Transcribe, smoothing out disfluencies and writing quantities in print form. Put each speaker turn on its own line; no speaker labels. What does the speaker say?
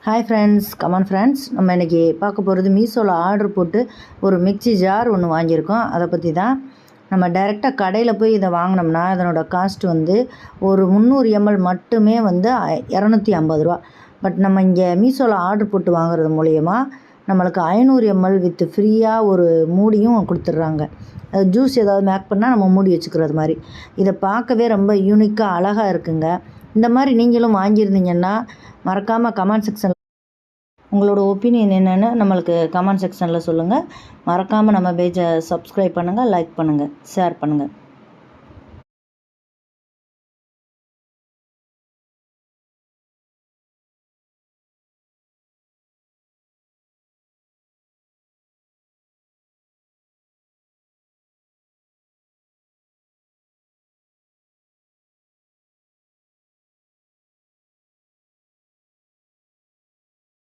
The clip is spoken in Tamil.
Hi friends, come on friends. நம்ம இன்றைக்கி பார்க்க போகிறது மீஷோவில் ஆர்டர் போட்டு ஒரு மிக்சி ஜார் ஒன்று வாங்கியிருக்கோம். அதை பற்றி தான். நம்ம டைரெக்டாக கடையில் போய் இதை வாங்கினோம்னா அதனோட காஸ்ட் வந்து ஒரு 300 ml மட்டுமே வந்து 250 ரூபா. பட் நம்ம இங்கே மீஷோவில் ஆர்டர் போட்டு வாங்குறது மூலயமா நம்மளுக்கு 500 ml வித் ஃப்ரீயாக ஒரு மூடியும் கொடுத்துட்றாங்க. ஜூஸ் ஏதாவது மேக் பண்ணால் நம்ம மூடி வச்சுக்கிறது மாதிரி. இதை பார்க்கவே ரொம்ப யூனிக்காக அழகாக இருக்குங்க. இந்த மாதிரி நீங்களும் வாங்கியிருந்தீங்கன்னா மறக்காமல் கமெண்ட் செக்ஷன் உங்களோட ஒப்பீனியன் என்னென்னு நம்மளுக்கு கமெண்ட் செக்ஷனில் சொல்லுங்கள். மறக்காமல் நம்ம பேஜை சப்ஸ்கிரைப் பண்ணுங்கள், லைக் பண்ணுங்கள், ஷேர் பண்ணுங்கள்.